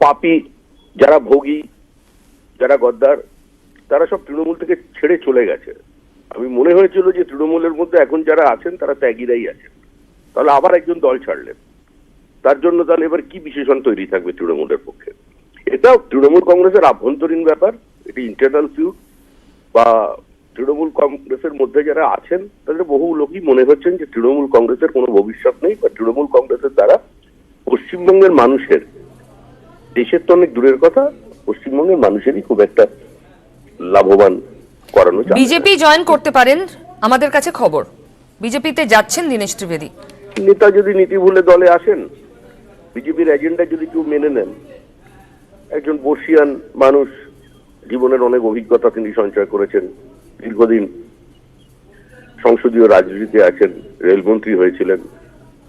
পাপী, যারা ভোগী, যারা গদ্দার, তারা সব তৃণমূল থেকে ছেড়ে চলে গেছে। আমি মনে হয়েছিল যে তৃণমূলের মধ্যে এখন যারা আছেন তারা ত্যাগীরাই আছেন, তাহলে আবার একজন দল ছাড়লেন, তার জন্য তাহলে এবার কি বিশেষণ তৈরি থাকবে তৃণমূলের পক্ষে? এটা তৃণমূল কংগ্রেসের আভ্যন্তরীণ ব্যাপার, এটি ইন্টারনাল ফিউড। বা তৃণমূল কংগ্রেসের মধ্যে যারা আছেন তাদের বহু লোকই মনে হচ্ছেন যে তৃণমূল কংগ্রেসের কোনো ভবিষ্যৎ নেই, বা তৃণমূল কংগ্রেসের দ্বারা পশ্চিমবঙ্গের মানুষের, দেশের তো অনেক দূরের কথা, পশ্চিমবঙ্গের মানুষেরই খুব একটা লাভবান করানো যায়। বিজেপি জয়েন করতে পারেন, আমাদের কাছে খবর বিজেপিতে যাচ্ছেন দীনেশ ত্রিবেদী। নেতা যদি নীতি ভুলে দলে আসেন, বিজেপির এজেন্ডা যদি কেউ মেনে নেন, একজন বর্ষিয়ান মানুষ, জীবনের অনেক অভিজ্ঞতা তিনি সঞ্চয় করেছেন, দীর্ঘদিন সংসদীয় রাজনীতিতে আছেন, রেলমন্ত্রী হয়েছিলেন,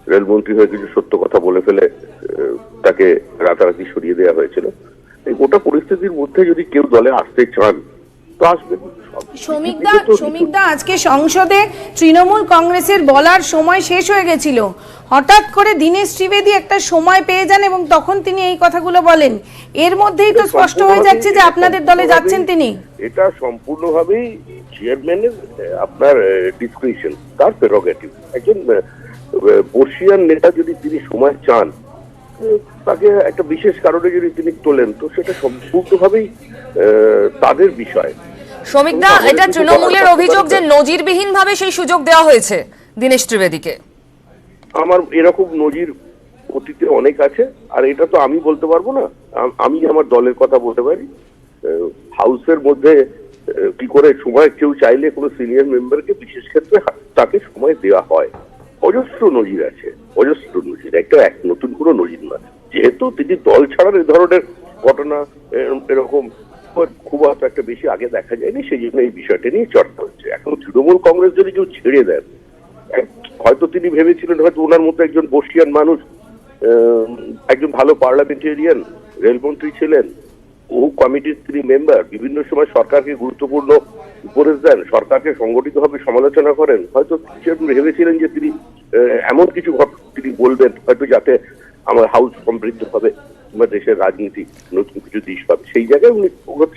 রেলমন্ত্রী হয়ে কিছু সত্য কথা বলে ফেলে তাকে রাতারাতি সরিয়ে দেওয়া হয়েছিল। এই গোটা পরিস্থিতির মধ্যে যদি কেউ দলে আসতে চান তো আসবেন। শ্রমিকদা আজকে সংসদে তৃণমূল কংগ্রেসের বলার সময় শেষ হয়ে গেছিল, হঠাৎ করে দীনেশ ত্রিবেদী একটা সময় পেয়ে যান এবং তখন তিনি এই কথাগুলো বলেন। এর মধ্যেই তো স্পষ্ট হয়ে যাচ্ছে যে আপনাদের দলে যাচ্ছেন তিনি। এটা সম্পূর্ণভাবেই চেয়ারম্যানের আপনার ডিসক্রিপশন, তার প্রেরোগেটিভ। একজন বর্ষিয়ান নেতা যদি তিনি সময় চান, তাকে একটা বিশেষ কারণে যদি তিনি তোলেন, তো সেটা সম্পূর্ণভাবেই তাদের বিষয়। শ্রমিকদা, এটা তৃণমূলের অভিযোগ যে নজিরবিহীন ভাবে সেই সুযোগ দেওয়া হয়েছে দীনেশ ত্রিবেদীকে। আমার এরকম নজির অতীতে অনেক আছে, আর এটা তো আমি বলতে পারবো না, আমি আমার দলের কথা বলতে পারি। হাউসের মধ্যে কি করে সময় কেউ চাইলে কোনো সিনিয়র মেম্বারকে বিশেষ ক্ষেত্রে তাকে সময় দেওয়া হয়, অজস্র নজির আছে, অজস্র নজির, একটা এক নতুন কোনো নজির না। যেহেতু তিনি দল ছাড়ার এ ধরনের ঘটনা এরকম খুব একটা বেশি আগে দেখা যায়নি, সেই জন্য এই বিষয়টা নিয়ে চর্চা হচ্ছে। এখন তৃণমূল কংগ্রেস যদি কেউ ছেড়ে দেন, হয়তো তিনি ভেবেছিলেন হয়তো ওনার মতো একজন বর্ষিয়ান মানুষ, একজন ভালো পার্লামেন্টেরিয়ান, রেলমন্ত্রী ছিলেন, বহু কমিটির তিনি মেম্বার, বিভিন্ন সময় সরকারকে গুরুত্বপূর্ণ উপদেশ দেন, সরকারকে সংগঠিতভাবে সমালোচনা করেন, হয়তো ভেবেছিলেন যে তিনি এমন কিছু তিনি বলবেন হয়তো যাতে আমার হাউস সমৃদ্ধ হবে বা দেশের রাজনীতি নতুন কিছু দিশ পাবে। সেই জায়গায় উনি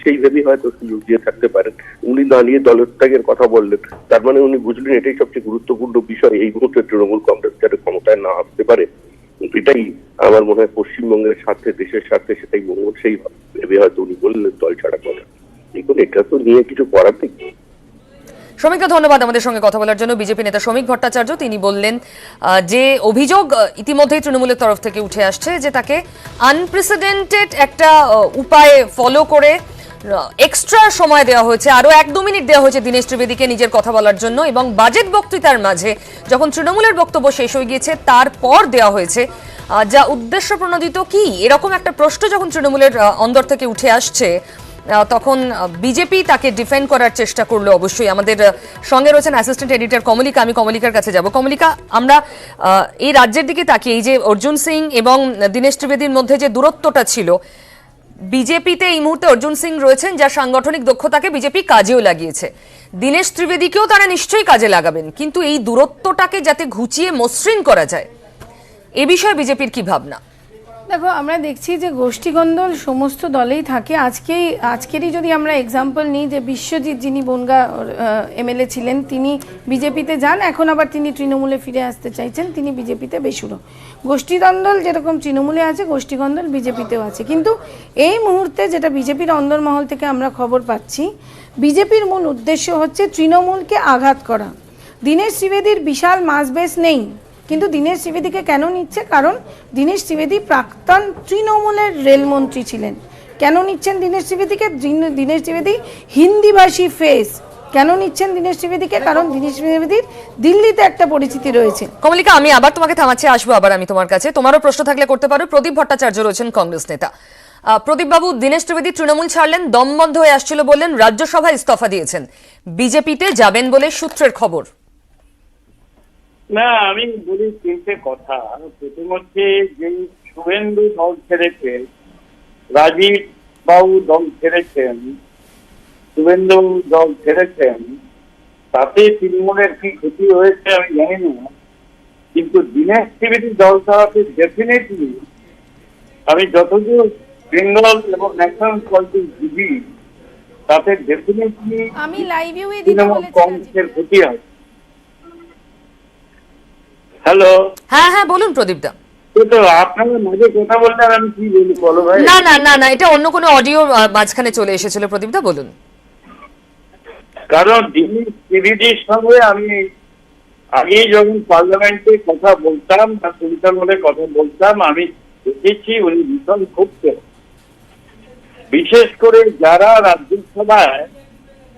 সেই ভেবেই হয়তো সুযোগ দিয়ে থাকতে পারেন। উনি না নিয়ে দলত্যাগের কথা বললেন, তার মানে উনি বুঝলেন এটাই সবচেয়ে গুরুত্বপূর্ণ বিষয় এই মুহূর্তে তৃণমূল কংগ্রেস যাতে ক্ষমতায় না আসতে পারে। এটাই আমার মনে হয় পশ্চিমবঙ্গের স্বার্থে, দেশের স্বার্থে, সেটাই মঙ্গল, সেই ভেবে হয়তো উনি বললেন দল ছাড়া কথা। দেখুন, এটা তো নিয়ে কিছু করার নেই। শ্রমিককে ধন্যবাদ আমাদের সঙ্গে কথা বলার জন্য। বিজেপি নেতা শ্রমিক ভট্টাচার্য তিনি বললেন যে অভিযোগ ইতিমধ্যেই তৃণমূলের তরফ থেকে উঠে আসছে যে তাকে আনপ্রেসিডেন্টেড একটা উপায় ফলো করে এক্সট্রা সময় দেওয়া হয়েছে, আরো 1-2 মিনিট দেওয়া হয়েছে দীনেশ ত্রিবেদীকে নিজের কথা বলার জন্য, এবং বাজেট বক্তৃতার মাঝে যখন তৃণমূলের বক্তব্য শেষ হয়ে গিয়েছে তারপর দেওয়া হয়েছে, যা উদ্দেশ্য প্রণোদিত কি এরকম একটা প্রশ্ন যখন তৃণমূলের অন্দর থেকে উঠে আসছে, তখন বিজেপি তাকে ডিফেন্ড করার চেষ্টা করলো। অবশ্যই আমাদের সঙ্গে রয়েছেন অ্যাসিস্ট্যান্ট এডিটর কমলিকা, আমি কমলিকার কাছে যাব। কমলিকা, আমরা এই রাজ্যের দিকে তাকিয়ে এই যে অর্জুন সিং এবং দীনেশ ত্রিবেদীর মধ্যে যে দূরত্বটা ছিল, বিজেপিতে এই মুহূর্তে অর্জুন সিং রয়েছেন যার সাংগঠনিক দক্ষতাকে বিজেপি কাজেও লাগিয়েছে, দীনেশ ত্রিবেদীকেও তারা নিশ্চয়ই কাজে লাগাবেন, কিন্তু এই দূরত্বটাকে যাতে ঘুচিয়ে মসৃণ করা যায় এ বিষয়ে বিজেপির কি ভাবনা? দেখো, আমরা দেখছি যে গোষ্ঠীদ্বন্দ্ব সমস্ত দলেই থাকে। আজকেরই যদি আমরা এক্সাম্পল নিই, যে বিশ্বজিৎ যিনি বনগা এমএলএ ছিলেন, তিনি বিজেপিতে যান, এখন আবার তিনি তৃণমূলে ফিরে আসতে চাইছেন, তিনি বিজেপিতে বেসুরো। গোষ্ঠীদ্বন্দ্ব যেরকম তৃণমূলে আছে, গোষ্ঠীদ্বন্দ্ব বিজেপিতেও আছে। কিন্তু এই মুহূর্তে যেটা বিজেপির অন্দরমহল থেকে আমরা খবর পাচ্ছি, বিজেপির মূল উদ্দেশ্য হচ্ছে তৃণমূলকে আঘাত করা। দীনেশ ত্রিবেদীর বিশাল মাসবেস নেই, কিন্তু দীনেশ ত্রিবেদীকে কেন নিচ্ছে? কারণ দীনেশ ত্রিবেদী প্রাক্তন তৃণমূলের রেলমন্ত্রী ছিলেন। কেন নিচ্ছেন দীনেশ ত্রিবেদীকে? দীনেশ ত্রিবেদী হিন্দিভাষী ফেস। কেন নিচ্ছেন দীনেশ ত্রিবেদীকে? কারণ দীনেশ ত্রিবেদীর দিল্লিতে একটা পরিচিতি রয়েছে। কমলিকা, আমি আবার তোমাকে থামাচ্ছি, আসবো আবার আমি তোমার কাছে, তোমারও প্রশ্ন থাকলে করতে পারো। প্রদীপ ভট্টাচার্য রয়েছেন কংগ্রেস নেতা। প্রদীপ বাবু, দীনেশ ত্রিবেদী তৃণমূল ছাড়লেন, দম বন্ধ হয়ে আসছিল বললেন, রাজ্যসভায় ইস্তফা দিয়েছেন, বিজেপিতে যাবেন বলে সূত্রের খবর। না, আমি বলি তিনটে কথা। প্রথম হচ্ছে যে শুভেন্দু দল ছেড়েছেন, রাজীব বাবু দল ছেড়েছেন, শুভেন্দু দল ছেড়েছেন, তাতে তৃণমূলের কি ক্ষতি হয়েছে আমি জানি না, কিন্তু দীনেশ ত্রিবেদী দল ছাড়াতে ডেফিনেটলি আমি যতদূর বেঙ্গল এবং ন্যাশনাল পলিটিক্স বুঝি, তাতে ডেফিনেটলি আমি লাইভেও দিতে তৃণমূল বলেছি কংগ্রেসের ক্ষতি হয়। হ্যালো, হ্যাঁ হ্যাঁ বলুন প্রদীপ দা। তো আপনারা মাঝে কথা বললেন, আমি কি বলি বলো ভাই? না না না না, এটা অন্য কোনো অডিও মাঝখানে চলে এসেছিল প্রদীপ দা, বলুন। কারণ দিল্লি সিবিডির সঙ্গে আমি আগে যখন পার্লামেন্টে কথা বলতাম বা সেন্ট্রালে কথা বলতাম, আমি দেখেছি উনি ভীষণ ক্ষুব্ধ। বিশেষ করে যারা রাজ্যসভায়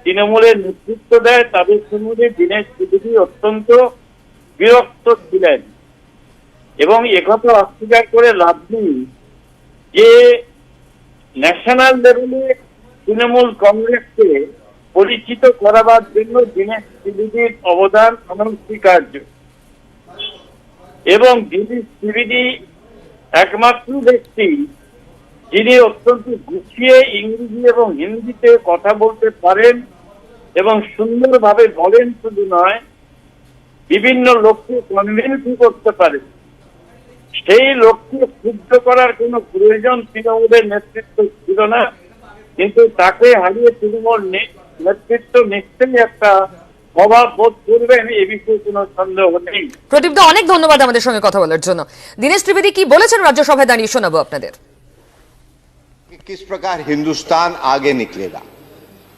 তৃণমূলের নেতৃত্ব দেয় তাদের সঙ্গে দীনেশ ত্রিবেদী অত্যন্ত বিরক্ত ছিলেন। এবং একথা অস্বীকার করে লাভ নেই যে ন্যাশনাল লেভেলে তৃণমূল কংগ্রেসকে পরিচিত করাবার জন্য দীনেশ ত্রিবেদীর অবদান অনস্বীকার্য। এবং দীনেশ ত্রিবেদী একমাত্র ব্যক্তি যিনি অত্যন্ত গুছিয়ে ইংরেজি এবং হিন্দিতে কথা বলতে পারেন এবং সুন্দরভাবে বলেন, শুধু নয় বিভিন্ন লোককে কনভিন্স করতে পারেন। সেই লোককে ক্ষুব্ধ করার কোনো প্রয়োজন তৃণমূলের নেতৃত্ব ছিল না, কিন্তু তাকে হারিয়ে তৃণমূল নেতৃত্ব নিশ্চয়ই একটা অভাব বোধ করবেন, এ বিষয়ে কোনো সন্দেহ নেই। প্রদীপ দা অনেক ধন্যবাদ আমাদের সঙ্গে কথা বলার জন্য। দীনেশ ত্রিবেদী কি বলেছেন রাজ্যসভায় দাঁড়িয়ে শোনাবো আপনাদের। कि किस प्रकार हिंदुस्तान आगे निकलेगा,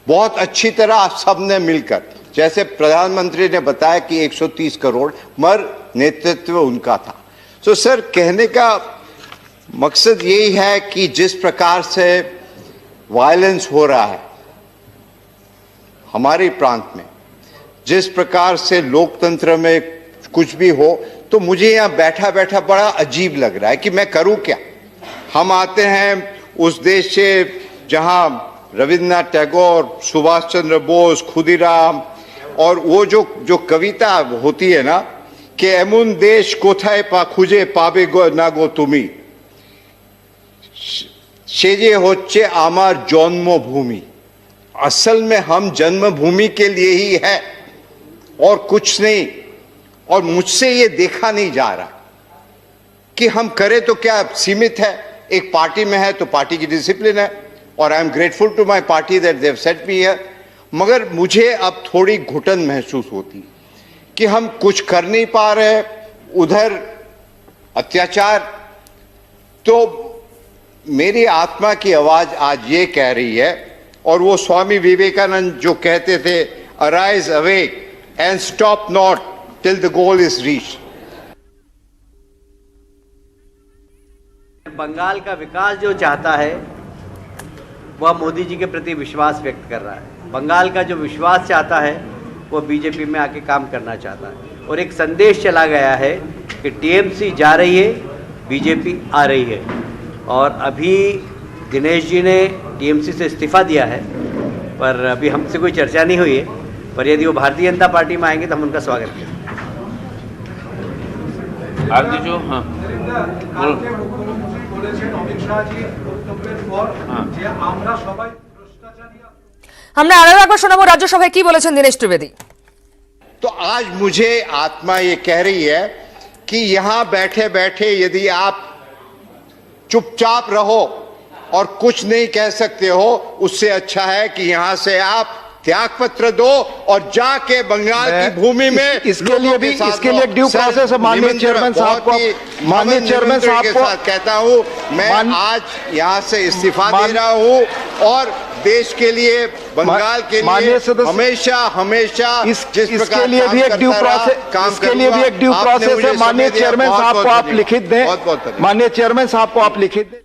बहुत अच्छी तरह आप सबने मिलकर, जैसे प्रधानमंत्री ने बताया कि 130 करोड़, मगर नेतृत्व उनका था। तो सर, कहने का मकसद यही है कि जिस प्रकार से वायलेंस हो रहा है हमारे प्रांत में, जिस प्रकार से लोकतंत्र में कुछ भी हो, तो मुझे यहाँ बैठा बैठा बड़ा अजीब लग रहा है कि मैं करूं क्या। हम आते हैं उस देश से जहां रविन्द्रनाथ टैगोर, सुभाष चंद्र बोस, खुदीराम, और वो जो कविता होती है ना कि एमुन देश कोथाय पा खुजे पाबे गो ना गो तुमी, से जे होच्छे आमार जन्मभूमि। असल में हम जन्मभूमि के लिए ही है और कुछ नहीं। और मुझसे ये देखा नहीं जा रहा कि हम करें तो क्या सीमित है। एक पार्टी में है तो पार्टी की डिसिप्लिन है, और I am grateful to my party that they have set me here. मगर मुझे अब थोड़ी घुटन महसूस होती कि हम कुछ कर नहीं पा रहे, उधर अत्याचार। तो मेरी आत्मा की आवाज आज ये कह रही है, और वो स्वामी विवेकानंद जो कहते थे, arise awake and stop not till the goal is reached. Bengal का विकास जो चाहता है वह मोदी जी के प्रति विश्वास व्यक्त कर रहा है। बंगाल का जो विश्वास चाहता है वो बीजेपी में आके काम करना चाहता है। और एक संदेश चला गया है कि टीएमसी जा रही है, बीजेपी आ रही है। और अभी दिनेश जी ने टीएमसी से इस्तीफा दिया है, पर अभी हमसे कोई चर्चा नहीं हुई है। पर यदि वो भारतीय जनता पार्टी में आएंगे तो हम उनका स्वागत करेंगे। আমরা আরো একবার শোনাবো রাজ্যসভায় কি বলেছেন দীনেশ ত্রিবেদী। तो आज मुझे आत्मा ये कह रही है कि यहां बैठे बैठे यदि आप चुपचाप रहो और कुछ नहीं कह सकते हो, उससे अच्छा है कि यहां से आप त्याग पत्र दो और जाके बंगाल की भूमि में इसके लिए भी इसके लिए ड्यू प्रोसेस है। माननीय चेयरमैन साहब को, माननीय चेयरमैन साहब को कहता हूं, मैं आज यहां से इस्तीफा दे रहा हूं और देश के लिए, बंगाल के लिए हमेशा हमेशा इसके लिए भी एक ड्यू प्रोसेस, इसके लिए भी एक ड्यू प्रोसेस है। माननीय चेयरमैन साहब को आप लिखित दें, माननीय चेयरमैन साहब को आप लिखित दें।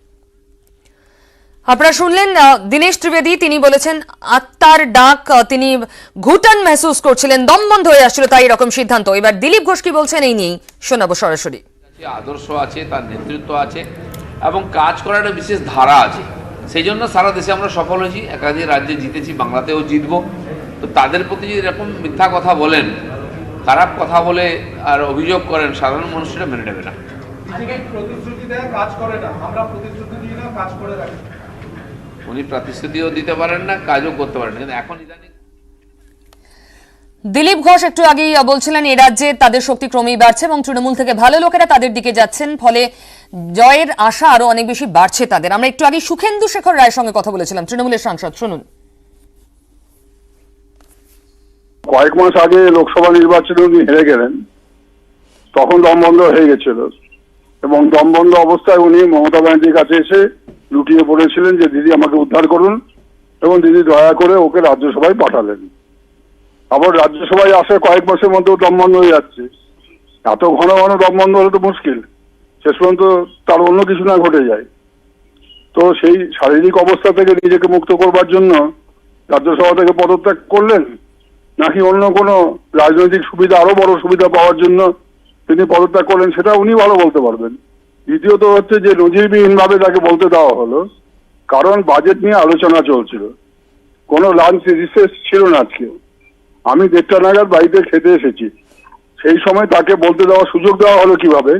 আপনারা শুনলেন দীনেশ ত্রিবেদী, তিনি বলেছেন আত্মার ডাক, তিনি ঘুটন মেহসুস করছিলেন, দম বন্ধ হয়ে আসছিল, তাই এরকম সিদ্ধান্ত। এবার দিলীপ ঘোষ কি বলছেন এই নিয়েই শোনাবো সরাসরি। আদর্শ আছে, তার নেতৃত্ব আছে এবং কাজ করার একটা বিশেষ ধারা আছে। সেই জন্য সারা দেশে আমরা সফল হয়েছি, একাধিক রাজ্যে জিতেছি, বাংলাতেও জিতবো। তো তাদের প্রতি যদি এরকম মিথ্যা কথা বলেন, খারাপ কথা বলে আর অভিযোগ করেন, সাধারণ মানুষরা মেনে নেবে না। প্রতিশ্রুতি দেয়, কাজ করে না। আমরা প্রতিশ্রুতি দিই না, কাজ করে রাখি। উনি প্রতিশ্রুতিও দিতে পারেন না, কাজও করতে পারেন না, কিন্তু এখন ইদানিং দিলীপ ঘোষ একটু আগেই বলছিলেন এই রাজ্যে তাদের শক্তি ক্রমেই বাড়ছে এবং তৃণমূল থেকে ভালো লোকেরা তাদের দিকে যাচ্ছেন, ফলে জয়ের আশা আরো অনেক বেশি বাড়ছে তাদের। আমরা একটু আগে সুখেন্দু শেখর রায়ের সঙ্গে কথা বলেছিলাম, তৃণমূলের সাংসদ, শুনুন। কয়েক মাস আগে লোকসভা নির্বাচনে উনি হেরে গেলেন, তখন দমবন্ধ হয়ে গেছিল এবং দমবন্ধ অবস্থায় উনি মমতা ব্যানার্জির কাছে এসে লুটিয়ে পড়েছিলেন যে দিদি আমাকে উদ্ধার করুন, এবং দিদি দয়া করে ওকে রাজ্যসভায় পাঠালেন। আবার রাজ্যসভায় আসে কয়েক মাসের মধ্যেও দমবন্ধ হয়ে যাচ্ছে। এত ঘন ঘন দমবন্ধ হলে তো মুশকিল, শেষ পর্যন্ত তার অন্য কিছু না ঘটে যায়। তো সেই শারীরিক অবস্থা থেকে নিজেকে মুক্ত করবার জন্য রাজ্যসভা থেকে পদত্যাগ করলেন, নাকি অন্য কোনো রাজনৈতিক সুবিধা, আরো বড় সুবিধা পাওয়ার জন্য তিনি পদত্যাগ করলেন, সেটা উনি ভালো বলতে পারবেন। দ্বিতীয়ত হচ্ছে যে নজিরবিহীন ভাবে তাকে বলতে দেওয়া হলো, কারণ বাজেট নিয়ে আলোচনা চলছিল, কোনো লাঞ্চ রিসেস ছিল না আজকে। আমি 1:30 নাগাদ বাড়িতে খেতে এসেছি, সেই সময় তাকে বলতে দেওয়ার সুযোগ দেওয়া হলো কিভাবে,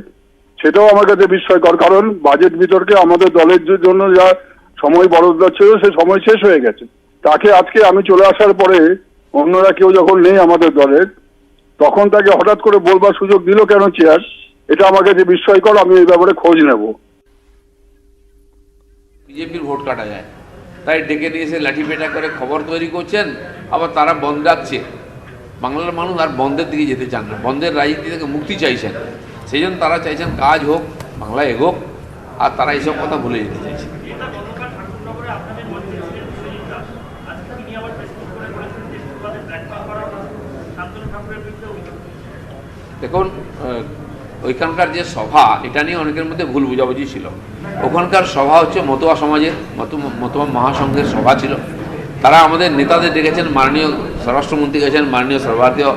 সেটাও আমার কাছে বিস্ময়কর। কারণ বাজেট বিতর্কে আমাদের দলের জন্য যা সময় বরাদ্দ ছিল সে সময় শেষ হয়ে গেছে। তাকে আজকে আমি চলে আসার পরে অন্যরা কেউ যখন নেই আমাদের দলের, তখন তাকে হঠাৎ করে বলবার সুযোগ দিল কেন চেয়ার, এটা আমার কাছে বিস্ময়কর। আমি এই ব্যাপারে খোঁজ নেব। বিজেপির ভোট কাটা যায়, তাই ডেকে নিয়ে এসে লাঠি পেটা করে খবর তৈরি করছেন, আবার তারা বন্ধ রাখছে। বাংলার মানুষ আর বন্ধের দিকে যেতে চান না, বন্ধের রাজনীতি থেকে মুক্তি চাইছেন। সেই জন্য তারা চাইছেন কাজ হোক, বাংলা এগোক, আর তারা এইসব কথা ভুলে যেতে চাইছে। দেখুন, ওইখানকার যে সভা, এটা নিয়ে অনেকের মধ্যে ভুল বুঝাবুঝি ছিল। ওখানকার সভা হচ্ছে মতুয়া সমাজের, মতুয়া মহাসংঘের সভা ছিল। তারা আমাদের নেতাদের ডেকেছেন, মাননীয় স্বরাষ্ট্রমন্ত্রী গেছেন, মাননীয় সর্বভারতীয়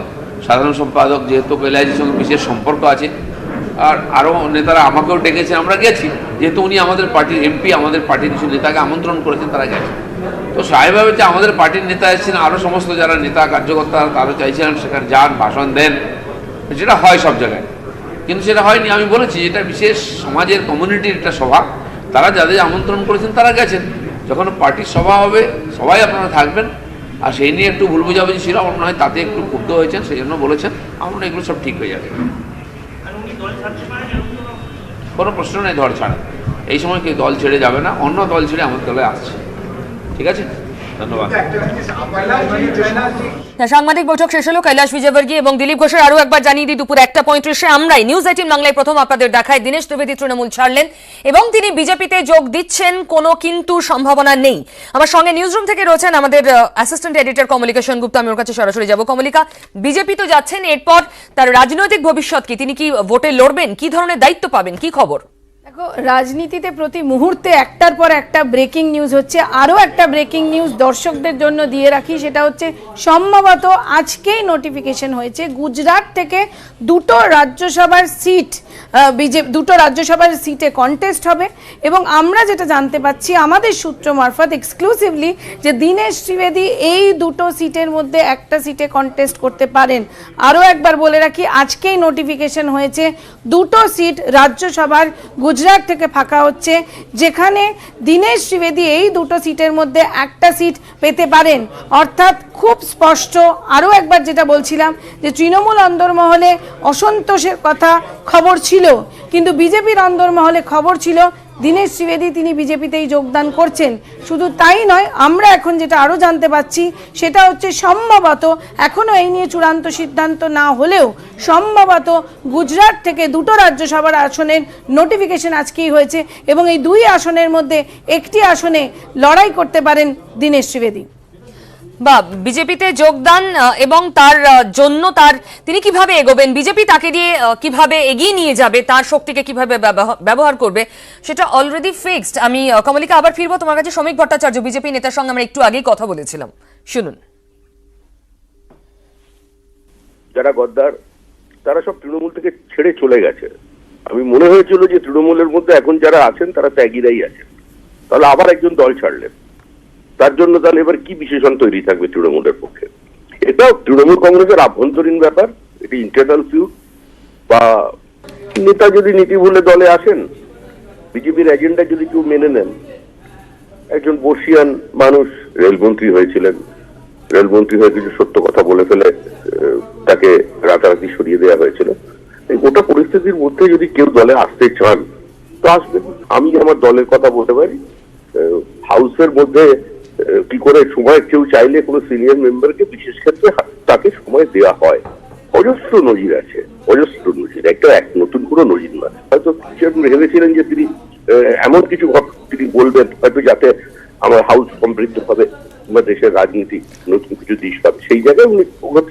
সাধারণ সম্পাদক, যেহেতু কৈলাসজির সঙ্গে বিশেষ সম্পর্ক আছে, আর আরও নেতারা আমাকেও ডেকেছেন, আমরা গেছি। যেহেতু উনি আমাদের পার্টির এমপি, আমাদের পার্টির কিছু নেতাকে আমন্ত্রণ করেছেন, তারা গেছে। তো স্বাভাবিকভাবে যে আমাদের পার্টির নেতা এসেছেন, আরও সমস্ত যারা নেতা কার্যকর্তা তারা চাইছিলেন সেখানে যান, ভাষণ দেন, যেটা হয় সব জায়গায়, কিন্তু সেটা হয়নি। আমি বলেছি এটা বিশেষ সমাজের, কমিউনিটির একটা সভা, তারা যাদের আমন্ত্রণ করেছেন তারা গেছেন। যখন পার্টির সভা হবে সবাই আপনারা থাকবেন, আর সেই নিয়ে একটু ভুল বুঝাবুঝি ছিল, আমার মনে হয় তাতে একটু ক্ষুব্ধ হয়েছেন, সেই জন্য বলেছেন। আমরা এগুলো সব ঠিক হয়ে যাবে, কোনো প্রশ্ন নেই দল ছাড়া। এই সময় কেউ দল ছেড়ে যাবে না, অন্য দল ছেড়ে আমার দলে আসছে। ঠিক আছে, ধন্যবাদ। সাংবাদিক বৈঠক শেষ হলো। কৈলাস বিজয়বর্গীয় এবং দিলীপ ঘোষের আরো একবার জানিয়ে দিই, দুপুর 1:35 আমরাই নিউজ 18 বাংলায় প্রথম আপনাদের দেখায় দীনেশ ত্রিবেদী তৃণমূল ছাড়লেন এবং তিনি বিজেপিতে যোগ দিচ্ছেন, কোনো কিন্তু সম্ভাবনা নেই। আমার সঙ্গে নিউজরুম থেকে রয়েছেন আমাদের অ্যাসিস্ট্যান্ট এডিটর কমলিকা সেনগুপ্ত। আমি ওর কাছে সরাসরি যাব। কমলিকা, বিজেপি তো যাচ্ছেন, এরপর তার রাজনৈতিক ভবিষ্যৎ কি? তিনি কি ভোটে লড়বেন? কি ধরনের দায়িত্ব পাবেন? কি খবর? দেখো, রাজনীতিতে প্রতি মুহূর্তে একটার পর একটা ব্রেকিং নিউজ হচ্ছে। আরও একটা ব্রেকিং নিউজ দর্শকদের জন্য দিয়ে রাখি, সেটা হচ্ছে সম্ভবত আজকেই নোটিফিকেশন হয়েছে গুজরাট থেকে দুটো রাজ্যসভার সিটে কন্টেস্ট হবে। এবং আমরা যেটা জানতে পাচ্ছি আমাদের সূত্র মারফত এক্সক্লুসিভলি, যে দীনেশ ত্রিবেদী এই দুটো সিটের মধ্যে একটা সিটে কন্টেস্ট করতে পারেন। আরও একবার বলে রাখি, আজকেই নোটিফিকেশন হয়েছে দুটো সিট রাজ্যসভার গুজরাট থেকে ফাঁকা হচ্ছে, যেখানে দীনেশ ত্রিবেদী এই দুটো সিটের মধ্যে একটা সিট পেতে পারেন। অর্থাৎ খুব স্পষ্ট। আরও একবার যেটা বলছিলাম, যে তৃণমূল অন্দরমহলে অসন্তোষের কথা খবর ছিল, কিন্তু বিজেপির অন্দরমহলে খবর ছিল দীনেশ ত্রিবেদী তিনি বিজেপিতেই যোগদান করছেন। শুধু তাই নয়, আমরা এখন যেটা আরও জানতে পাচ্ছি সেটা হচ্ছে সম্ভবত, এখনও এই নিয়ে চূড়ান্ত সিদ্ধান্ত না হলেও সম্ভবত গুজরাট থেকে দুটো রাজ্যসভার আসনের নোটিফিকেশন আজকেই হয়েছে এবং এই দুই আসনের মধ্যে একটি আসনে লড়াই করতে পারেন দীনেশ ত্রিবেদী। বা বিজেপিতে যোগদান এবং তার জন্য তিনি কিভাবে এগোবেন, বিজেপি তাকে দিয়ে কিভাবে এগিয়ে নিয়ে যাবে, তার শক্তিকে কিভাবে ব্যবহার করবে, সেটা অলরেডি ফিক্সড। আমি কমলিকা আবার ফিরবো তোমার কাছে। শ্রমিক ভট্টাচার্য বিজেপি নেতার সঙ্গে আমরা একটু আগেই কথা বলেছিলাম, শুনুন। যারা গদ্দার তারা সব তৃণমূল থেকে ছেড়ে চলে গেছে। আমি মনে হয়েছিল যে তৃণমূলের মধ্যে এখন যারা আছেন তারা ত্যাগীরাই আছেন, তাহলে আবার একজন দল ছাড়লেন, তার জন্য তাহলে এবার কি বিশেষণ তৈরি থাকবে তৃণমূলের পক্ষে? এটাও তৃণমূল কংগ্রেসের আভ্যন্তরীণ ব্যাপার, এটি ইন্টারনাল ফিউড। বা নেতা যদি নীতি ভুলে দলে আসেন, বিজেপির এজেন্ডা যদি কেউ মেনে নেন, একজন বর্ষিয়ান মানুষ রেলমন্ত্রী হয়েছিলেন, রেলমন্ত্রী হয়ে কিছু সত্য কথা বলে ফেলে তাকে রাতারাতি সরিয়ে দেওয়া হয়েছিল। এই গোটা পরিস্থিতির মধ্যে যদি কেউ দলে আসতে চান তো আসবেন। আমি আমার দলের কথা বলতে পারি। হাউসের মধ্যে কি করে সময় কেউ চাইলে কোনো সিনিয়র মেম্বারকে বিশেষ ক্ষেত্রে তাকে সময় দেওয়া হয়। অজস্র নজির আছে, অজস্র নজির, একটা এক নতুন কোনো নজির না। হয়তো ভেবেছিলেন যে তিনি এমন কিছু তিনি বলবেন হয়তো যাতে আমার হাউস সমৃদ্ধ হবে বা দেশের রাজনীতি নতুন কিছু দিশ পাবে, সেই জায়গায় উনি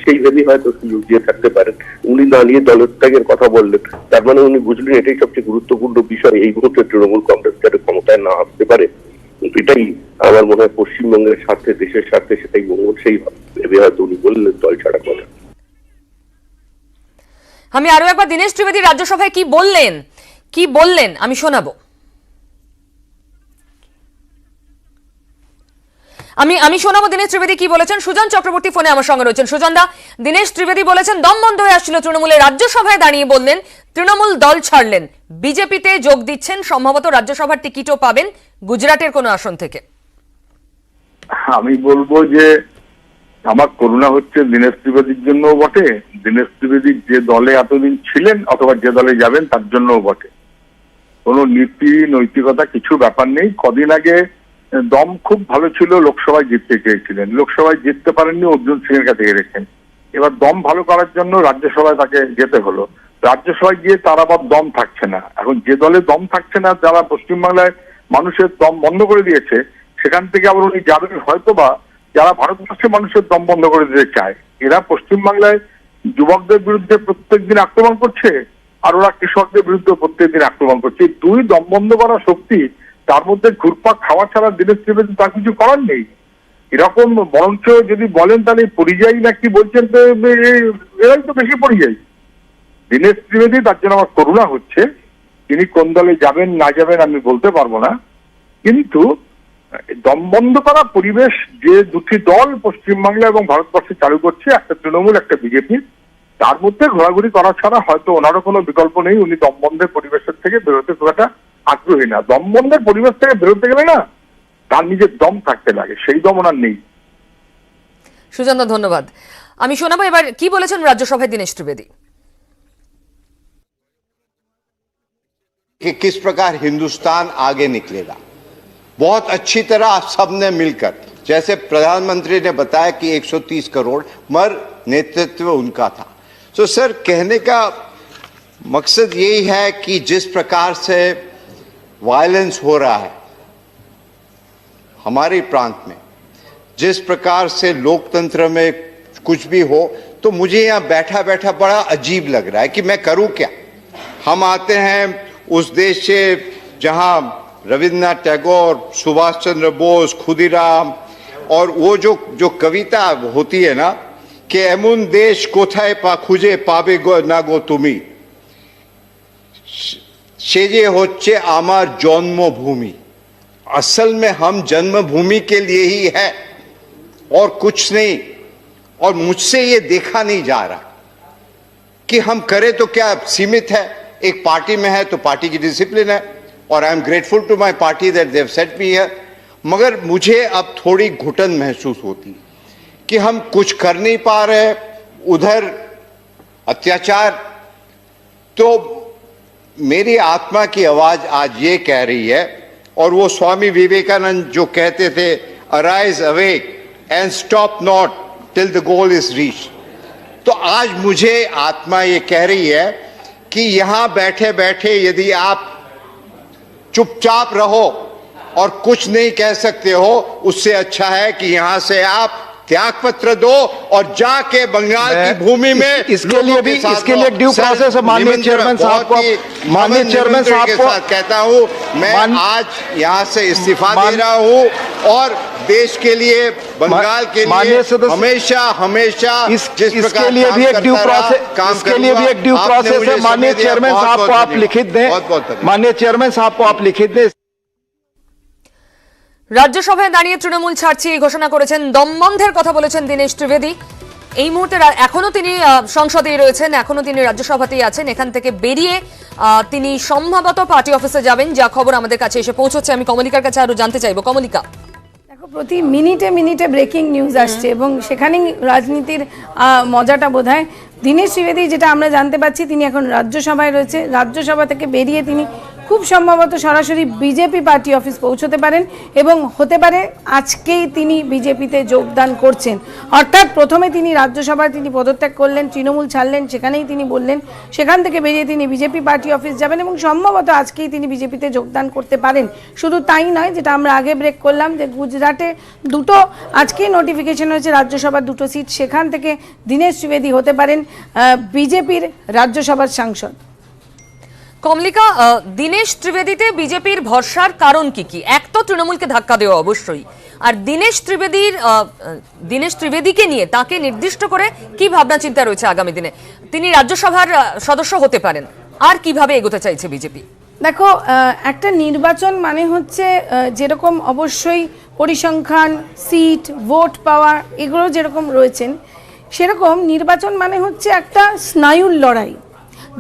সেই ভেবেই হয়তো সুযোগ দিয়ে থাকতে পারেন। উনি না নিয়ে দলত্যাগের কথা বললেন, তার মানে উনি বুঝলেন এটাই সবচেয়ে গুরুত্বপূর্ণ বিষয়। এই মুহূর্তে তৃণমূল কংগ্রেস যাতে ক্ষমতায় না আসতে পারে, এটাই আমার মনে হয় পশ্চিমবঙ্গের স্বার্থে, দেশের স্বার্থে সেটাই মঙ্গল, সেই ভেবে হয়তো উনি বললেন দল ছাড়া কথা। আমি আরো একবার দীনেশ ত্রিবেদী রাজ্যসভায় কি বললেন আমি শোনাবো। আমি শোনাবো দীনেশ ত্রিবেদী কি বলেছেন। সুজন চক্রবর্তী ফোনে আমার সঙ্গে রয়েছেন। সুজন দা, দীনেশ ত্রিবেদী বলেছেন দম বন্ধ হয়ে আসছিল তৃণমূলের, রাজ্যসভায় দাঁড়িয়ে বললেন তৃণমূল দল ছাড়লেন, বিজেপিতে যোগ দিচ্ছেন, সম্ভবত রাজ্যসভার টিকিটও পাবেন গুজরাটের কোনো আসন থেকে। আমি বলবো যে আমার করুণা হচ্ছে দীনেশ ত্রিবেদীর জন্যও বটে, দীনেশ ত্রিবেদী যে দলে এতদিন ছিলেন অথবা যে দলে যাবেন তার জন্যও বটে। কোনো নীতি নৈতিকতা কিছু ব্যাপার নেই। কদিন আগে দম খুব ভালো ছিল, লোকসভায় জিততে চেয়েছিলেন, লোকসভায় জিততে পারেননি, অর্জুন সিং এর কাছে হেরেছেন। এবার দম ভালো করার জন্য রাজ্যসভায় তাকে যেতে হলো। রাজ্যসভায় গিয়ে তার আবার দম থাকছে না। এখন যে দলে দম থাকছে না, যারা পশ্চিমবাংলায় মানুষের দম বন্ধ করে দিয়েছে, সেখান থেকে আবার উনি যাবেন হয়তোবা যারা ভারতবর্ষের মানুষের দম বন্ধ করে দিতে চায়। এরা পশ্চিমবাংলায় যুবকদের বিরুদ্ধে প্রত্যেকদিন আক্রমণ করছে, আর ওরা কৃষকদের বিরুদ্ধে প্রত্যেকদিন আক্রমণ করছে। এই দুই দম বন্ধ করা শক্তি, তার মধ্যে ঘুরপাক খাওয়া ছাড়া দীনেশ ত্রিবেদী তার কিছু করার নেই। এরকম বরঞ্চ যদি বলেন তাহলে পরিযায়ী না কি বলছেন, তো এরাই তো বেশি পরিযায়ী। দীনেশ ত্রিবেদী, তার জন্য আমার করুণা হচ্ছে। তিনি কোন দলে যাবেন না যাবেন আমি বলতে পারবো না, কিন্তু দম বন্ধ করা পরিবেশ যে দুটি দল পশ্চিমবাংলা এবং ভারতবর্ষে চালু করছে, একটা তৃণমূল একটা বিজেপি, তার মধ্যে ঘোরাঘুরি করা ছাড়া হয়তো ওনারও কোনো বিকল্প নেই। উনি দম বন্ধের পরিবেশের থেকে বেরোতে খুব একটা আগ্রহী না। দম বন্ধের পরিবেশ থেকে বেরোতে গেলে না তার নিজের দম থাকতে লাগে, সেই দম ওনার নেই। সুজন দা ধন্যবাদ। আমি শোনাবো এবার কি বলেছেন রাজ্যসভায় দীনেশ ত্রিবেদী। कि किस प्रकार हिंदुस्तान आगे निकलेगा, बहुत अच्छी तरह आप सबने मिलकर, जैसे प्रधानमंत्री ने बताया कि 130 करोड़, मगर नेतृत्व उनका था। तो सर, कहने का मकसद यही है कि जिस प्रकार से वायलेंस हो रहा है हमारे प्रांत में, जिस प्रकार से लोकतंत्र में कुछ भी हो, तो मुझे यहाँ बैठा बैठा बड़ा अजीब लग रहा है कि मैं करूं क्या। हम आते हैं उस देश से जहां रविन्द्रनाथ टैगोर, सुभाष चंद्र बोस, खुदीराम, और वो जो कविता होती है ना कि एमुन देश कोथाय पा खुजे पाबे गो ना गो तुमी, सेजे होच्छे आमार जन्मभूमि, असल में हम जन्मभूमि के लिए ही है और कुछ नहीं। और मुझसे ये देखा नहीं जा रहा कि हम करें तो क्या सीमित है। एक पार्टी में है तो पार्टी की डिसिप्लिन है, और I am grateful to my party that they have set me here. मगर मुझे अब थोड़ी घुटन महसूस होती कि हम कुछ कर नहीं पा रहे, उधर अत्याचार। तो मेरी आत्मा की आवाज आज ये कह रही है, और वो स्वामी विवेकानंद जो कहते थे, arise awake and stop not till the goal is reach. तो आज मुझे आत्मा ये कह रही है कि यहां बैठे बैठे यदि आप चुपचाप रहो और कुछ नहीं कह सकते हो, उससे अच्छा है कि यहां से आप त्याग पत्र दो और जाके बंगाल की भूमि में इसके लिए ड्यू प्रोसेस है। माननीय चेयरमैन साहब को कहता हूं, मैं आज यहां से इस्तीफा दे रहा हूं और देश के लिए, बंगाल के लिए हमेशा हमेशा इसके लिए भी एक ड्यू प्रोसेस है। माननीय चेयरमैन साहब को आप लिखित दें, माननीय चेयरमैन साहब को आप लिखित दें। রাজ্যসভায় দাঁড়িয়ে তৃণমূল ছাড়ছি ঘোষণা করেছেন, দমবন্ধের কথা বলেছেন দীনেশ ত্রিবেদী। এই মুহূর্তে এখনো তিনি সংসদেই রয়েছেন, এখনো তিনি রাজ্যসভাতেই আছেন। এখান থেকে বেরিয়ে তিনি সম্ভবত পার্টি অফিসে যাবেন, যা খবর আমাদের কাছে এসে পৌঁছচ্ছে। আমি কমলিকার কাছে আরো জানতে চাইবো। কমলিকা, দেখো প্রতি মিনিটে মিনিটে ব্রেকিং নিউজ আসছে এবং সেখানেই রাজনীতির মজাটা বোধহয়। দীনেশ ত্রিবেদী, যেটা আমরা জানতে পারছি, তিনি এখন রাজ্যসভায় রয়েছে। রাজ্যসভা থেকে বেরিয়ে তিনি খুব সম্ভবত সরাসরি বিজেপি পার্টি অফিস পৌঁছতে পারেন এবং হতে পারে আজকেই তিনি বিজেপিতে যোগদান করছেন। অর্থাৎ প্রথমে তিনি রাজ্যসভায় তিনি পদত্যাগ করলেন, তৃণমূল ছাড়লেন, সেখানেই তিনি বললেন, সেখান থেকে বেরিয়ে তিনি বিজেপি পার্টি অফিস যাবেন এবং সম্ভবত আজকেই তিনি বিজেপিতে যোগদান করতে পারেন। শুধু তাই নয়, যেটা আমরা আগে ব্রেক করলাম, যে গুজরাটে দুটো আজকেই নোটিফিকেশন হয়েছে রাজ্যসভার দুটো সিট, সেখান থেকে দীনেশ ত্রিবেদী হতে পারেন বিজেপির রাজ্যসভার সাংসদ। কমলিকা, দীনেশ ত্রিবেদীতে বিজেপির ভরসার কারণ কি? এক তো তৃণমূলকে ধাক্কা দেওয়া অবশ্যই, আর দীনেশ ত্রিবেদীকে নিয়ে তাকে নির্দিষ্ট করে কি ভাবনা চিন্তা রয়েছে আগামী দিনে? তিনি রাজ্যসভার সদস্য হতে পারেন, আর কিভাবে এগোতে চাইছে বিজেপি? দেখো, একটা নির্বাচন মানে হচ্ছে যেরকম অবশ্যই পরিসংখ্যান, সিট, ভোট পাওয়া, এগুলো যেরকম রয়েছেন, সেরকম নির্বাচন মানে হচ্ছে একটা স্নায়ুর লড়াই।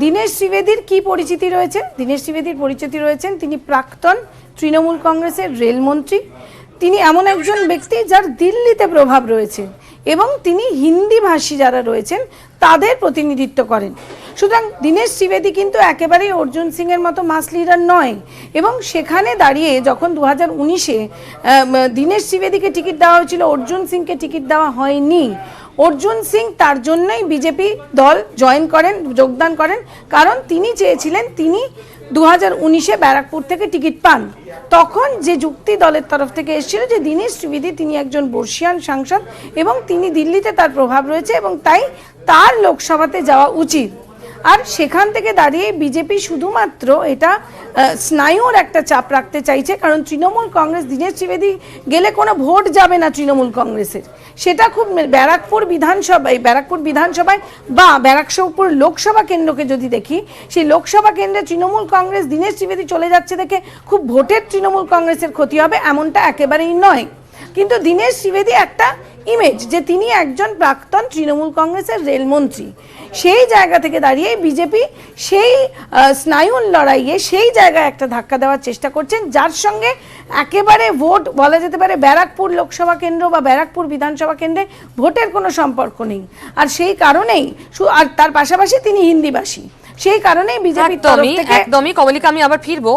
দীনেশ ত্রিবেদীর কি পরিচিতি রয়েছে? দীনেশ ত্রিবেদীর পরিচিতি রয়েছেন, তিনি প্রাক্তন তৃণমূল কংগ্রেসের রেলমন্ত্রী। তিনি এমন একজন ব্যক্তি যার দিল্লিতে প্রভাব রয়েছে এবং তিনি হিন্দি ভাষী যারা রয়েছেন তাদের প্রতিনিধিত্ব করেন। সুতরাং দীনেশ ত্রিবেদী কিন্তু একেবারেই অর্জুন সিংয়ের মতো মাস লিডার নয় এবং সেখানে দাঁড়িয়ে যখন 2019-এ দীনেশ ত্রিবেদীকে টিকিট দেওয়া হয়েছিল, অর্জুন সিংকে টিকিট দেওয়া হয়নি। অর্জুন সিং তার জন্যই বিজেপি দল যোগদান করেন, কারণ তিনি চেয়েছিলেন তিনি 2019-এ ব্যারাকপুর থেকে টিকিট পান। তখন যে যুক্তি দলের তরফ থেকে এসেছিল যে দীনেশ ত্রিবেদী তিনি একজন বর্ষিয়ান সাংসদ এবং তিনি দিল্লিতে তার প্রভাব রয়েছে এবং তাই তার লোকসভাতে যাওয়া উচিত। আর সেখান থেকে দাঁড়িয়ে বিজেপি শুধুমাত্র এটা স্নায়ুর একটা চাপ রাখতে চাইছে, কারণ তৃণমূল কংগ্রেস, দীনেশ ত্রিবেদী গেলে কোনো ভোট যাবে না তৃণমূল কংগ্রেসের। সেটা খুব ব্যারাকপুর বিধানসভায় বা ব্যারাকপুর লোকসভা কেন্দ্রকে যদি দেখি, সেই লোকসভা কেন্দ্রে তৃণমূল কংগ্রেস দীনেশ ত্রিবেদী চলে যাচ্ছে দেখে খুব ভোটের তৃণমূল কংগ্রেসের ক্ষতি হবে এমনটা একেবারেই নয়। কিন্তু দীনেশ ত্রিবেদী একটা ইমেজ যে তিনি একজন প্রাক্তন তৃণমূল কংগ্রেসের রেলমন্ত্রী, সেই জায়গা থেকে দাঁড়িয়ে বিজেপি সেই স্নায়ুর লড়াইয়ে সেই জায়গায় একটা ধাক্কা দেওয়ার চেষ্টা করছেন, যার সঙ্গে একেবারে ভোট বলা যেতে পারে ব্যারাকপুর লোকসভা কেন্দ্র বা ব্যারাকপুর বিধানসভা কেন্দ্রে ভোটের কোনো সম্পর্ক নেই। আর সেই কারণেই, আর তার পাশাপাশি তিনি হিন্দিভাষী, সেই কারণেই বিজেপি একদমই। কমলিকা, আমি আবার ফিরবো।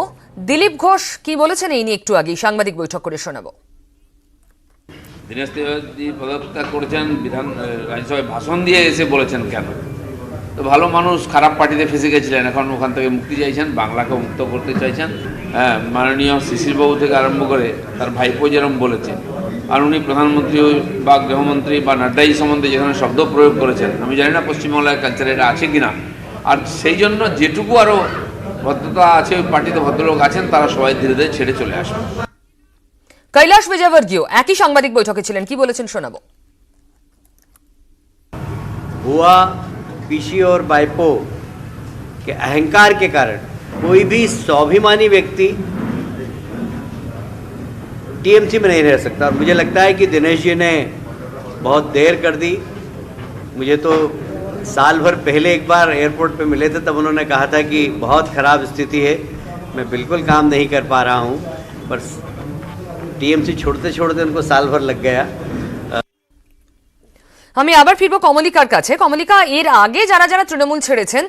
দিলীপ ঘোষ কি বলেছেন এই নিয়ে একটু আগে সাংবাদিক বৈঠক করে শোনাবো। দীনেশ ত্রিবেদী পদত্যাগ করেছেন, রাজ্যসভায় ভাষণ দিয়ে এসে বলেছেন কেন? তো ভালো মানুষ খারাপ পার্টিতে ফেসে গেছিলেন, এখন ওখান থেকে মুক্তি চাইছেন, বাংলাকে মুক্ত করতে চাইছেন। হ্যাঁ, মাননীয় শিশিরবাবু থেকে আরম্ভ করে তার ভাইপো যেরকম বলেছে, আর উনি প্রধানমন্ত্রী বা গৃহমন্ত্রী বা নাড্ডাই সম্বন্ধে যেখানে শব্দ প্রয়োগ করেছেন, আমি জানি না পশ্চিমবাংলার কালচারে এটা আছে কিনা। আর সেই জন্য যেটুকু আরও ভদ্রতা আছে ওই পার্টিতে ভদ্রলোক আছেন, তারা সবাই ধীরে ধীরে ছেড়ে চলে আসবে। কৈলাশ বিজয়বর্গীয় একই সাংবাদিক বৈঠকে ছিলেন, কি বলেছেন শোনাবো। हुआ पीसी और बाइपो के अहंकार के कारण कोई भी स्वाभिमानी व्यक्ति टीएमसी में नहीं रह सकता। और मुझे लगता है कि दिनेश जी ने बहुत देर कर दी। मुझे तो साल भर पहले एक बार एयरपोर्ट पे मिले थे, तब उन्होंने कहा था कि बहुत ख़राब स्थिति है, मैं बिल्कुल काम नहीं कर पा रहा हूँ। पर टीएमसी छोड़ते छोड़ते उनको साल भर लग गया। আমি আবার ফিরবো কমলিকার কাছে। কমলিকা, এর আগে যারা যারা তৃণমূল ছেড়েছেন,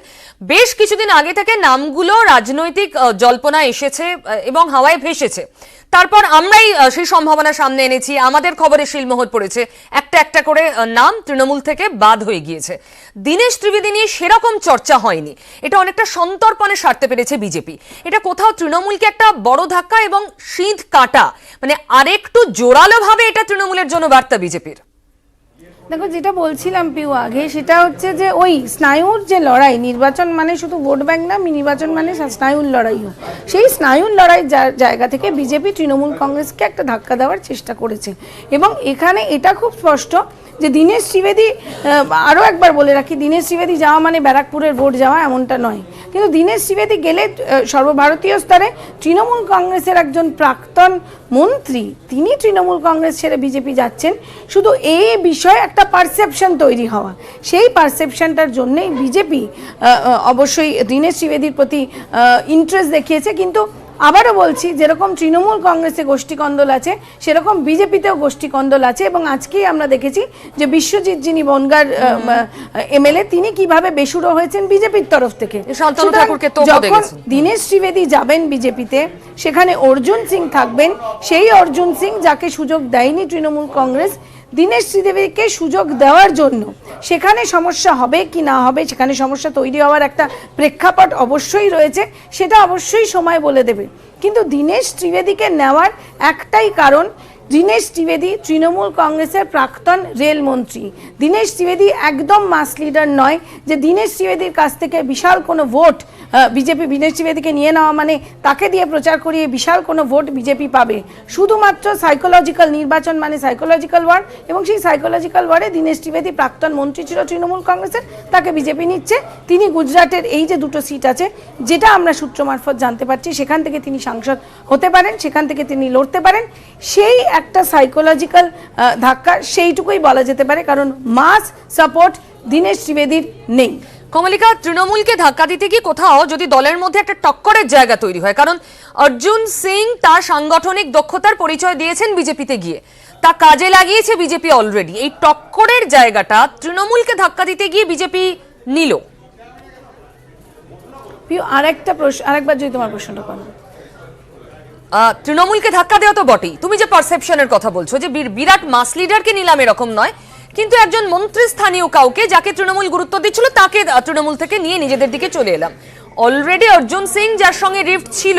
বেশ কিছুদিন আগে থেকে নামগুলো রাজনৈতিক জল্পনা এসেছে এবং হাওয়ায় ভেসেছে। তারপর আমরাই সেই সম্ভাবনা সামনে এনেছি, আমাদের খবরে শিলমোহর পড়েছে, একটা একটা করে নাম তৃণমূল থেকে বাদ হয়ে গিয়েছে। দীনেশ ত্রিবেদী নিয়ে সেরকম চর্চা হয়নি, এটা অনেকটা সন্তর্পণে সারতে পেরেছে বিজেপি। এটা কোথাও তৃণমূলকে একটা বড় ধাক্কা এবং শীত কাটা, মানে আরেকটু জোরালোভাবে এটা তৃণমূলের জন্য বার্তা বিজেপির। দেখো, যেটা বলছিলাম পিউ আগে, সেটা হচ্ছে যে ওই স্নায়ুর যে লড়াই, নির্বাচন মানে শুধু ভোট ব্যাংক না, নির্বাচন মানে স্নায়ুর লড়াইও। সেই স্নায়ুর লড়াই জায়গা থেকে বিজেপি তৃণমূল কংগ্রেসকে একটা ধাক্কা দেওয়ার চেষ্টা করেছে এবং এখানে এটা খুব স্পষ্ট যে দীনেশ ত্রিবেদী, আরও একবার বলে রাখি, দীনেশ ত্রিবেদী যাওয়া মানে ব্যারাকপুরের ভোট যাওয়া এমনটা নয়, কিন্তু দীনেশ ত্রিবেদী গেলে সর্বভারতীয় স্তরে তৃণমূল কংগ্রেসের একজন প্রাক্তন মন্ত্রী, তিনি তৃণমূল কংগ্রেস ছেড়ে বিজেপি যাচ্ছেন, শুধু এই বিষয়ে একটা পারসেপশন তৈরি হওয়া, সেই পারসেপশনটার জন্যই বিজেপি অবশ্যই দীনেশ ত্রিবেদীর প্রতি ইন্টারেস্ট দেখিয়েছে। কিন্তু আবারও বলছি, যেরকম তৃণমূল কংগ্রেসে গোষ্ঠীকন্দল আছে সেরকম বিজেপিতেও গোষ্ঠীকন্দল আছে, এবং আজকেই আমরা দেখেছি যে বিশ্বজিৎ যিনি বনগাঁর এমএলএ, তিনি কিভাবে বেসুরো হয়েছেন বিজেপির তরফ থেকে। শান্তনু সুতরাং ঠাকুরকে তোপও যখন দেখেছেন। দীনেশ ত্রিবেদী যাবেন বিজেপিতে, সেখানে অর্জুন সিং থাকবেন, সেই অর্জুন সিং যাকে সুযোগ দেয়নি তৃণমূল কংগ্রেস, দীনেশ ত্রিবেদীকে সুযোগ দেওয়ার জন্য সেখানে সমস্যা হবে কি না হবে, সেখানে সমস্যা তৈরি হওয়ার একটা প্রেক্ষাপট অবশ্যই রয়েছে, সেটা অবশ্যই সময় বলে দেবে। কিন্তু দীনেশ ত্রিবেদীকে নেওয়ার একটাই কারণ, দীনেশ ত্রিবেদী তৃণমূল কংগ্রেসের প্রাক্তন রেলমন্ত্রী। দীনেশ ত্রিবেদী একদম মাস লিডার নয় যে দীনেশ ত্রিবেদীর কাছ থেকে বিশাল কোনো ভোট বিজেপি, দীনেশ ত্রিবেদীকে নিয়ে নেওয়া মানে তাকে দিয়ে প্রচার করিয়ে বিশাল কোনো ভোট বিজেপি পাবে। শুধুমাত্র সাইকোলজিক্যাল নির্বাচন মানে সাইকোলজিক্যাল ওয়ার, এবং সেই সাইকোলজিক্যাল ওয়ারে দীনেশ ত্রিবেদী প্রাক্তন মন্ত্রী ছিল তৃণমূল কংগ্রেসের, তাকে বিজেপি নিচ্ছে। তিনি গুজরাটের এই যে দুটো সিট আছে, যেটা আমরা সূত্র মারফত জানতে পারছি, সেখান থেকে তিনি সাংসদ হতে পারেন, সেখান থেকে তিনি লড়তে পারেন। সেই একটা সাইকোলজিক্যাল ধাক্কা, সেইটুকুই বলা যেতে পারে, কারণ মাস সাপোর্ট দীনেশ ত্রিবেদীর নেই। কমলিকা, তৃণমূলকে ধাক্কা দিতে গিয়ে কোথাও যদি দলের মধ্যে একটা টক্করের জায়গা তৈরি হয়, কারণ অর্জুন সিং তার সাংগঠনিক দক্ষতার পরিচয় দিয়েছেন বিজেপিতে গিয়ে, তা কাজে লাগিয়েছে বিজেপি অলরেডি, এই টক্করের জায়গাটা তৃণমূলকে ধাক্কা দিতে গিয়ে বিজেপি নিল। আরেকটা প্রশ্ন, আরেকবার যদি তোমার প্রশ্নটা করো। তৃণমূলকে ধাক্কা দেওয়া তো বটেই, তুমি যে পারসেপশনের কথা বলছো যে বিরাট মাস লিডারকে নিলাম এরকম নয়, কিন্তু একজন মন্ত্রী স্থানীয় কাউকে যাকে তৃণমূল গুরুত্ব দিচ্ছিল তাকে তৃণমূল থেকে নিয়ে নিজেদের দিকে চলে এলাম। অলরেডি অর্জুন সিং যার সঙ্গে রিফট ছিল,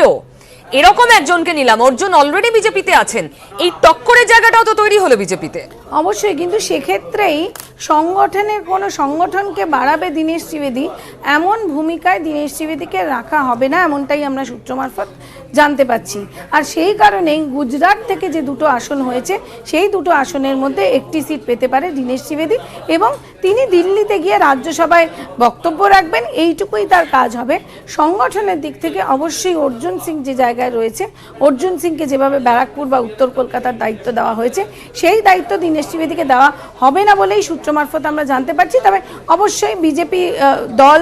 এরকম একজনকে নিলাম, অর্জুন অলরেডি বিজেপিতে আছেন, এই টক্করের জায়গাটাও তো তৈরি হলো বিজেপিতে। অবশ্যই, কিন্তু সেক্ষেত্রেই সংগঠনের কোনো সংগঠনকে বাড়াবে দীনেশ ত্রিবেদী, এমন ভূমিকায় দীনেশ ত্রিবেদীকে রাখা হবে না, এমনটাই আমরা সূত্র মারফত জানতে পাচ্ছি। আর সেই কারণেই গুজরাট থেকে যে দুটো আসন হয়েছে, সেই দুটো আসনের মধ্যে একটি সিট পেতে পারে দীনেশ ত্রিবেদী, এবং তিনি দিল্লিতে গিয়ে রাজ্যসভায় বক্তব্য রাখবেন, এইটুকুই তার কাজ হবে। সংগঠনের দিক থেকে অবশ্যই অর্জুন সিং যে জায়গায় রয়েছে, অর্জুন সিংকে যেভাবে ব্যারাকপুর বা উত্তর কলকাতার দায়িত্ব দেওয়া হয়েছে, সেই দায়িত্ব দীনেশ ত্রিবেদীকে দেওয়া হবে না বলেই সূত্র মারফত আমরা জানতে পারছি। তবে অবশ্যই বিজেপি দল,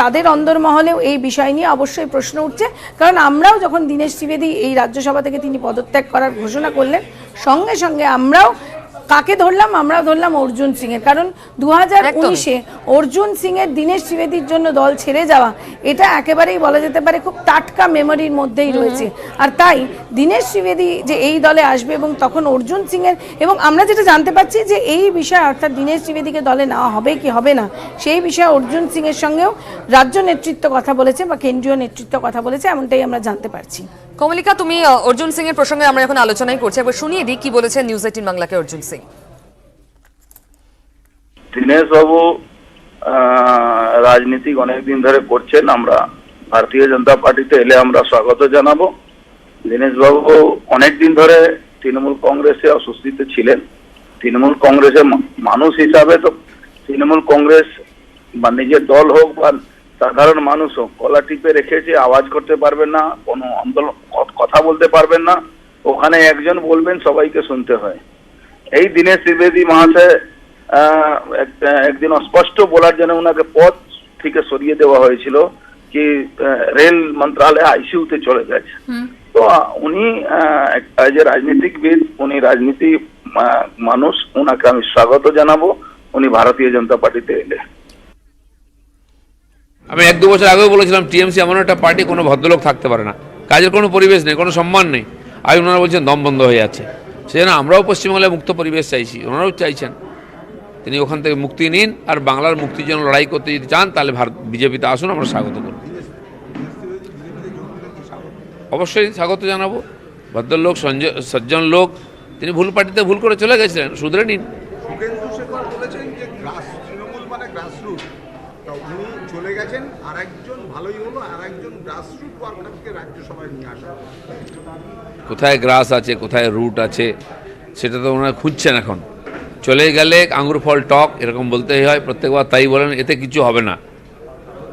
তাদের অন্দরমহলেও এই বিষয় নিয়ে অবশ্যই প্রশ্ন উঠছে, কারণ আমরাও যখন দীনেশ ত্রিবেদী এই রাজ্যসভা থেকে তিনি পদত্যাগ করার ঘোষণা করলেন, সঙ্গে সঙ্গে আমরাও কাকে ধরলাম, আমরাও ধরলাম অর্জুন সিং এর, কারণ 2019-এ অর্জুন সিং এর দীনেশ ত্রিবেদীর জন্য দল ছেড়ে যাওয়া, এটা একেবারেই বলা যেতে পারে খুব টাটকা মেমোরির মধ্যেই রয়েছে। আর তাই দীনেশ ত্রিবেদী যে এই দলে আসবে, এবং তখন অর্জুন সিং এর, এবং আমরা যেটা জানতে পারছি যে এই বিষয়ে অর্থাৎ দীনেশ ত্রিবেদীকে দলে নেওয়া হবে কি হবে না, সেই বিষয়ে অর্জুন সিং এর সঙ্গেও রাজ্য নেতৃত্ব কথা বলেছে বা কেন্দ্রীয় নেতৃত্ব কথা বলেছে, এমনটাই আমরা জানতে পারছি। কমলিকা, তুমি অর্জুন সিং এর প্রসঙ্গে আমরা এখন আলোচনাই করছি, একবার শুনিয়ে দিই কি বলেছেন নিউজ 18 বাংলাকে অর্জুন সিং। দীনেশ বাবু রাজনীতিক অনেকদিন ধরে করছেন, আমরা ভারতীয় জনতা পার্টিতে এলে আমরা স্বাগত জানাবো। দীনেশ বাবু অনেকদিন ধরে তৃণমূল কংগ্রেসে অস্বস্তিতে ছিলেন। তৃণমূল কংগ্রেসের মানুষ হিসাবে তো তৃণমূল কংগ্রেস বা নিজের দল হোক বা সাধারণ মানুষ হোক, গলা টিপে রেখেছে, আওয়াজ করতে পারবেন না, কোনো আন্দোলন কথা বলতে পারবেন না, ওখানে একজন বলবেন সবাইকে শুনতে হয়। এই দীনেশ ত্রিবেদী মহাশয় একদিন স্পষ্ট বলার জন্য ওনাকে পদ থেকে সরিয়ে দেওয়া হয়েছিল কি রেল মন্ত্রালয় আইসিইউতে চলে গেছে। তো উনি যে রাজনীতিকবিদ, উনি রাজনীতি মানুষ, ওনাকে আমি স্বাগত জানাবো উনি ভারতীয় জনতা পার্টিতে এলে। আমি 1-2 বছর আগেও বলেছিলাম টিএমসি এমন একটা পার্টি, কোনো ভদ্রলোক থাকতে পারে না, কাজের কোনো পরিবেশ নেই, কোনো সম্মান নেই। আজ ওনারা বলছেন দম বন্ধ হয়ে যাচ্ছে, সেজন্য আমরাও পশ্চিমবাংলায় মুক্ত পরিবেশ চাইছি, ওনারাও চাইছেন। তিনি ওখান থেকে মুক্তি নিন, আর বাংলার মুক্তির জন্য লড়াই করতে যদি চান তাহলে বিজেপিতে আসুন, আমরা স্বাগত করব, অবশ্যই স্বাগত জানাবো। ভদ্রলোক, সজ্জন লোক, তিনি ভুল পার্টিতে ভুল করে চলে গেছিলেন, শুধরে নিন। শুভেন্দু শেখর বলেছেন যে তৃণমূল মানে গ্রাসরুট, উনি চলে গেছেন, আর একজন ভালোই হলো, আর একজন গ্রাসরুট ওয়ার্কারকে রাজ্যসভায় নিয়ে আসা। কোথায় গ্রাস আছে, কোথায় রুট আছে, সেটা তো ওনারা খুঁজছেন এখন। চলে গেলে আঙুর ফল টক, এরকম বলতেই হয় প্রত্যেকবার, তাই বলেন এতে কিছু হবে না,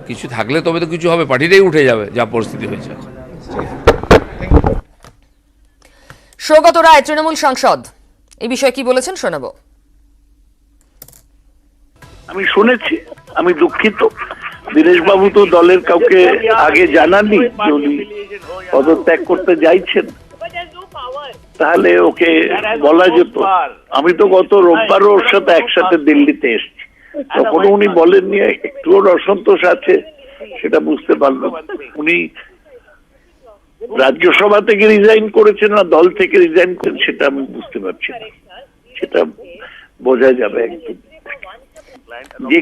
কিছু থাকলে তবে তো কিছু হবে, পার্টিটাই উঠে যাবে যা পরিস্থিতি হয়েছে এখন। সৌগত রায় তৃণমূল সাংসদ, এই বিষয়ে কি বলেছেন শোনাবো। আমি শুনেছি, আমি দুঃখিত দীনেশবাবু তো দলের কাউকে আগে জানাননি যে উনি পদত্যাগ করতে যাইছেন, তাহলে ওকে বলা যেত। আমি তো গত রোববারও ওর সাথে একসাথে দিল্লিতে এসেছি, তখন উনি বলেননি, একটু ওর অসন্তোষ আছে সেটা বুঝতে পারলাম। উনি রাজ্যসভা থেকে রিজাইন করেছেন না দল থেকে রিজাইন করেছেন সেটা আমি বুঝতে পারছি না, সেটা বোঝা যাবে একদম। যে